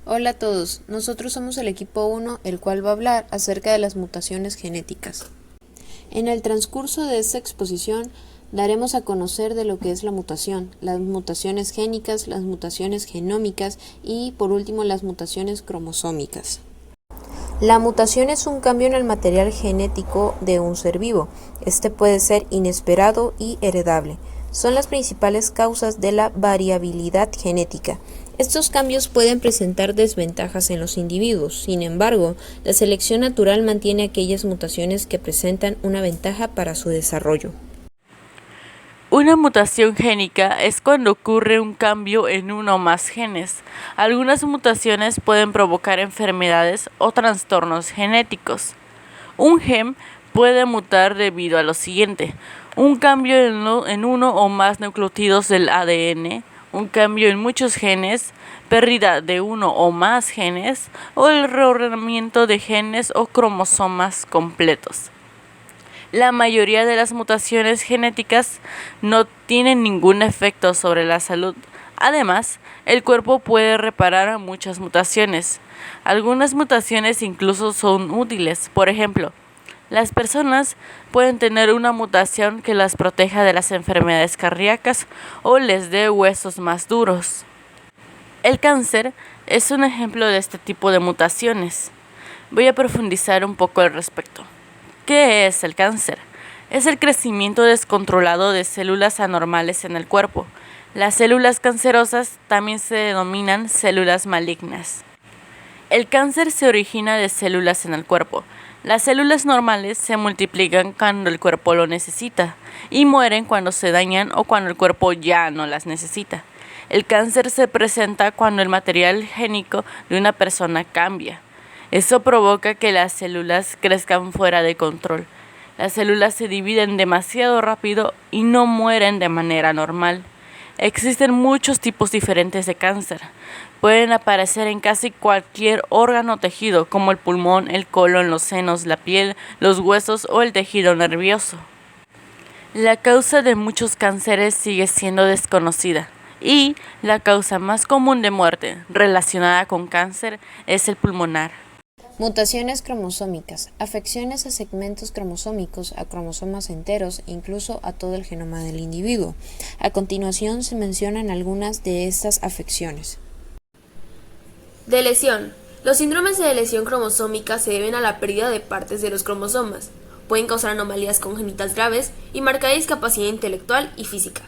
Hola a todos, nosotros somos el equipo 1, el cual va a hablar acerca de las mutaciones genéticas. En el transcurso de esta exposición daremos a conocer de lo que es la mutación, las mutaciones génicas, las mutaciones genómicas y por último las mutaciones cromosómicas. La mutación es un cambio en el material genético de un ser vivo. Este puede ser inesperado y heredable. Son las principales causas de la variabilidad genética. Estos cambios pueden presentar desventajas en los individuos. Sin embargo, la selección natural mantiene aquellas mutaciones que presentan una ventaja para su desarrollo. Una mutación génica es cuando ocurre un cambio en uno o más genes. Algunas mutaciones pueden provocar enfermedades o trastornos genéticos. Un gen puede mutar debido a lo siguiente: un cambio en uno o más nucleótidos del ADN, un cambio en muchos genes, pérdida de uno o más genes, o el reordenamiento de genes o cromosomas completos. La mayoría de las mutaciones genéticas no tienen ningún efecto sobre la salud. Además, el cuerpo puede reparar muchas mutaciones. Algunas mutaciones incluso son útiles. Por ejemplo, las personas pueden tener una mutación que las proteja de las enfermedades cardíacas o les dé huesos más duros. El cáncer es un ejemplo de este tipo de mutaciones. Voy a profundizar un poco al respecto. ¿Qué es el cáncer? Es el crecimiento descontrolado de células anormales en el cuerpo. Las células cancerosas también se denominan células malignas. El cáncer se origina de células en el cuerpo. Las células normales se multiplican cuando el cuerpo lo necesita y mueren cuando se dañan o cuando el cuerpo ya no las necesita. El cáncer se presenta cuando el material génico de una persona cambia. Eso provoca que las células crezcan fuera de control. Las células se dividen demasiado rápido y no mueren de manera normal. Existen muchos tipos diferentes de cáncer. Pueden aparecer en casi cualquier órgano o tejido, como el pulmón, el colon, los senos, la piel, los huesos o el tejido nervioso. La causa de muchos cánceres sigue siendo desconocida y la causa más común de muerte relacionada con cáncer es el pulmonar. Mutaciones cromosómicas, afecciones a segmentos cromosómicos, a cromosomas enteros e incluso a todo el genoma del individuo. A continuación se mencionan algunas de estas afecciones. De lesión. Los síndromes de lesión cromosómica se deben a la pérdida de partes de los cromosomas. Pueden causar anomalías congénitas graves y marcar discapacidad intelectual y física.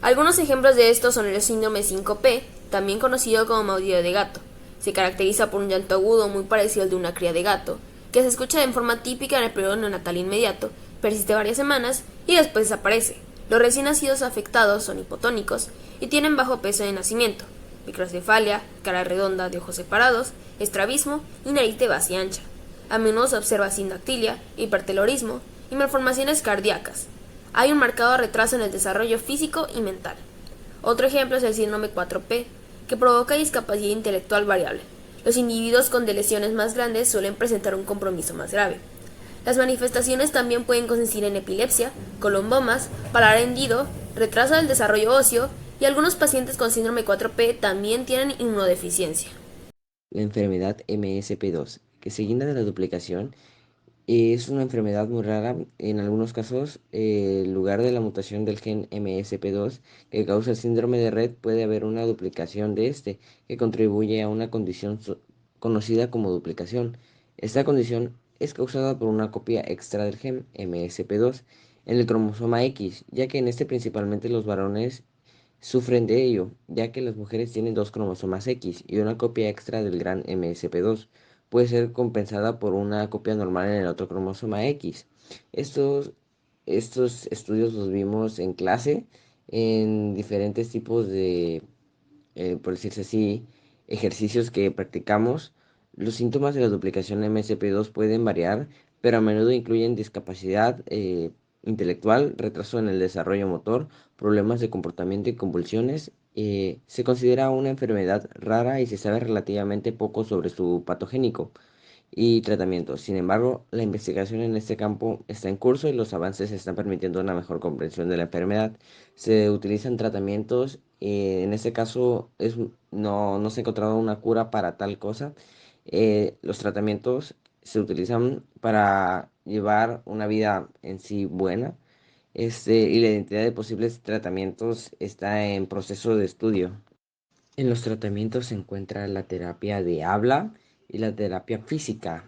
Algunos ejemplos de estos son el síndrome 5P, también conocido como maullido de gato. Se caracteriza por un llanto agudo muy parecido al de una cría de gato, que se escucha de forma típica en el periodo neonatal inmediato, persiste varias semanas y después desaparece. Los recién nacidos afectados son hipotónicos y tienen bajo peso de nacimiento, microcefalia, cara redonda de ojos separados, estrabismo y nariz de base ancha. A menudo se observa sindactilia, hipertelorismo y malformaciones cardíacas. Hay un marcado retraso en el desarrollo físico y mental. Otro ejemplo es el síndrome 4P, que provoca discapacidad intelectual variable. Los individuos con lesiones más grandes suelen presentar un compromiso más grave. Las manifestaciones también pueden consistir en epilepsia, colombomas, paladar hendido, retraso del desarrollo óseo y algunos pacientes con síndrome 4P también tienen inmunodeficiencia. La enfermedad MSP2, que se guinda de la duplicación, es una enfermedad muy rara. En algunos casos, en lugar de la mutación del gen MSP2 que causa el síndrome de Rett, puede haber una duplicación de este, que contribuye a una condición conocida como duplicación. Esta condición es causada por una copia extra del gen MSP2 en el cromosoma X, ya que en este principalmente los varones sufren de ello, ya que las mujeres tienen dos cromosomas X y una copia extra del gran MSP2 puede ser compensada por una copia normal en el otro cromosoma X. Estos, estos estudios los vimos en clase en diferentes tipos de, por decirse así, ejercicios que practicamos. Los síntomas de la duplicación MSP2 pueden variar, pero a menudo incluyen discapacidad intelectual, retraso en el desarrollo motor, problemas de comportamiento y convulsiones. Se considera una enfermedad rara y se sabe relativamente poco sobre su patogénico. y tratamientos. Sin embargo, la investigación en este campo está en curso y los avances están permitiendo una mejor comprensión de la enfermedad. Se utilizan tratamientos, en este caso no se ha encontrado una cura para tal cosa. Los tratamientos se utilizan para llevar una vida en sí buena. Y la identidad de posibles tratamientos está en proceso de estudio. En los tratamientos se encuentra la terapia de habla y la terapia física.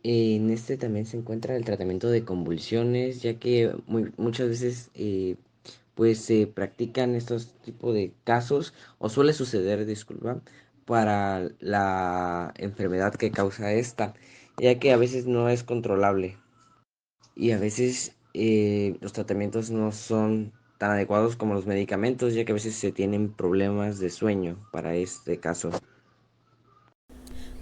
En este también se encuentra el tratamiento de convulsiones, ya que muchas veces pues se practican estos tipos de casos, o suele suceder, disculpa, para la enfermedad que causa esta, ya que a veces no es controlable y a veces los tratamientos no son tan adecuados como los medicamentos, ya que a veces se tienen problemas de sueño para este caso.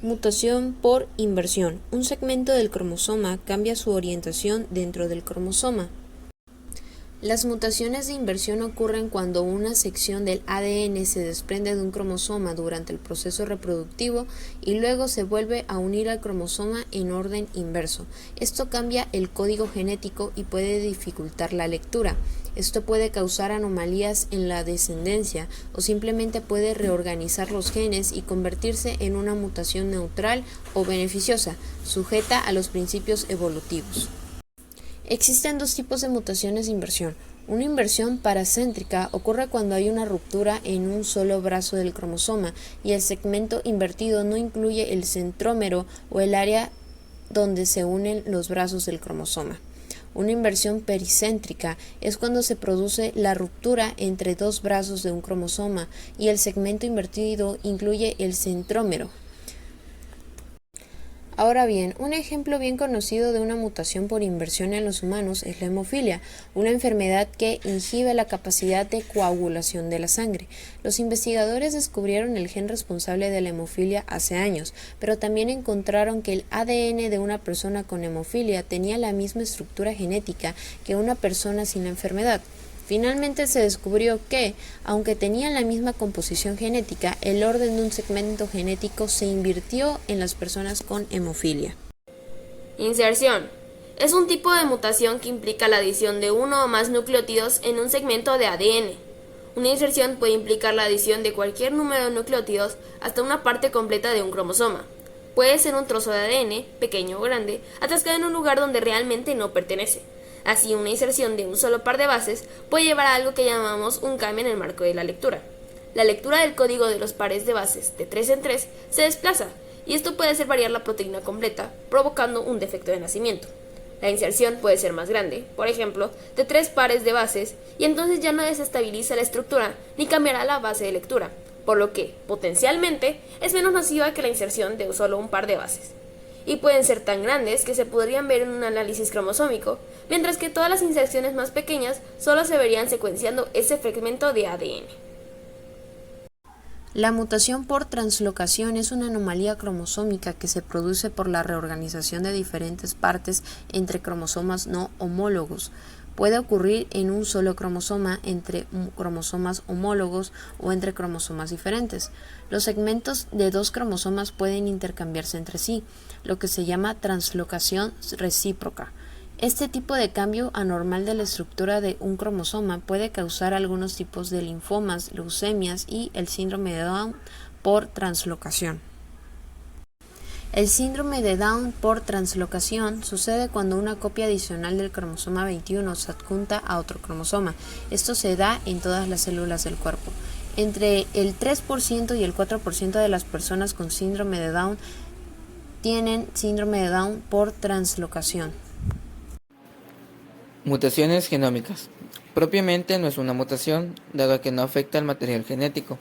Mutación por inversión. Un segmento del cromosoma cambia su orientación dentro del cromosoma. Las mutaciones de inversión ocurren cuando una sección del ADN se desprende de un cromosoma durante el proceso reproductivo y luego se vuelve a unir al cromosoma en orden inverso. Esto cambia el código genético y puede dificultar la lectura. Esto puede causar anomalías en la descendencia o simplemente puede reorganizar los genes y convertirse en una mutación neutral o beneficiosa, sujeta a los principios evolutivos. Existen dos tipos de mutaciones de inversión. Una inversión paracéntrica ocurre cuando hay una ruptura en un solo brazo del cromosoma y el segmento invertido no incluye el centrómero o el área donde se unen los brazos del cromosoma. Una inversión pericéntrica es cuando se produce la ruptura entre dos brazos de un cromosoma y el segmento invertido incluye el centrómero. Ahora bien, un ejemplo bien conocido de una mutación por inversión en los humanos es la hemofilia, una enfermedad que inhibe la capacidad de coagulación de la sangre. Los investigadores descubrieron el gen responsable de la hemofilia hace años, pero también encontraron que el ADN de una persona con hemofilia tenía la misma estructura genética que una persona sin la enfermedad. Finalmente se descubrió que, aunque tenían la misma composición genética, el orden de un segmento genético se invirtió en las personas con hemofilia. Inserción. Es un tipo de mutación que implica la adición de uno o más nucleótidos en un segmento de ADN. Una inserción puede implicar la adición de cualquier número de nucleótidos hasta una parte completa de un cromosoma. Puede ser un trozo de ADN, pequeño o grande, atascado en un lugar donde realmente no pertenece. Así, una inserción de un solo par de bases puede llevar a algo que llamamos un cambio en el marco de la lectura. La lectura del código de los pares de bases de 3 en 3 se desplaza, y esto puede hacer variar la proteína completa, provocando un defecto de nacimiento. La inserción puede ser más grande, por ejemplo, de 3 pares de bases, y entonces ya no desestabiliza la estructura ni cambiará la base de lectura, por lo que, potencialmente, es menos nociva que la inserción de solo un par de bases. Y pueden ser tan grandes que se podrían ver en un análisis cromosómico, mientras que todas las inserciones más pequeñas solo se verían secuenciando ese fragmento de ADN. La mutación por translocación es una anomalía cromosómica que se produce por la reorganización de diferentes partes entre cromosomas no homólogos. Puede ocurrir en un solo cromosoma, entre cromosomas homólogos o entre cromosomas diferentes. Los segmentos de dos cromosomas pueden intercambiarse entre sí, lo que se llama translocación recíproca. Este tipo de cambio anormal de la estructura de un cromosoma puede causar algunos tipos de linfomas, leucemias y el síndrome de Down por translocación. El síndrome de Down por translocación sucede cuando una copia adicional del cromosoma 21 se adjunta a otro cromosoma. Esto se da en todas las células del cuerpo. Entre el 3% y el 4% de las personas con síndrome de Down tienen síndrome de Down por translocación. Mutaciones genómicas. Propiamente no es una mutación, dado que no afecta al material genético.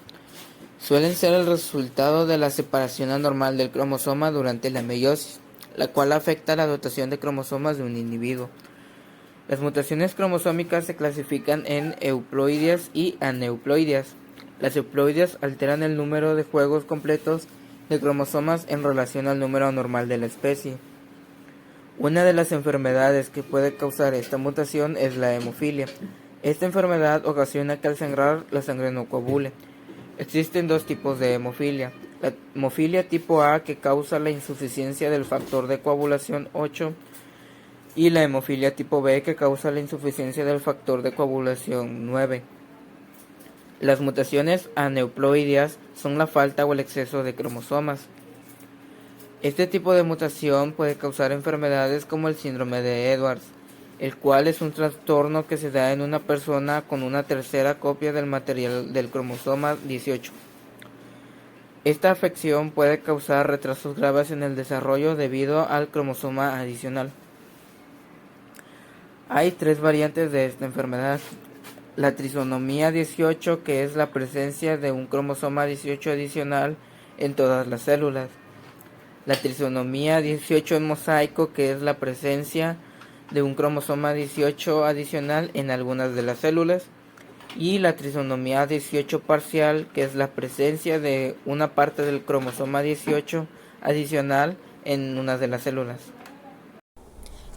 Suelen ser el resultado de la separación anormal del cromosoma durante la meiosis, la cual afecta la dotación de cromosomas de un individuo. Las mutaciones cromosómicas se clasifican en euploideas y aneuploideas. Las euploideas alteran el número de juegos completos de cromosomas en relación al número anormal de la especie. Una de las enfermedades que puede causar esta mutación es la hemofilia. Esta enfermedad ocasiona que al sangrar la sangre no coagule. Existen dos tipos de hemofilia, la hemofilia tipo A, que causa la insuficiencia del factor de coagulación 8, y la hemofilia tipo B, que causa la insuficiencia del factor de coagulación 9. Las mutaciones aneuploideas son la falta o el exceso de cromosomas. Este tipo de mutación puede causar enfermedades como el síndrome de Edwards, el cual es un trastorno que se da en una persona con una tercera copia del material del cromosoma 18. Esta afección puede causar retrasos graves en el desarrollo debido al cromosoma adicional. Hay 3 variantes de esta enfermedad. La trisonomía 18, que es la presencia de un cromosoma 18 adicional en todas las células. La trisonomía 18 en mosaico, que es la presencia de un cromosoma 18 adicional en algunas de las células. Y la trisonomía 18 parcial, que es la presencia de una parte del cromosoma 18 adicional en una de las células.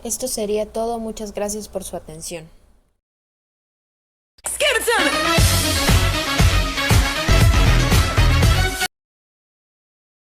Esto sería todo. Muchas gracias por su atención.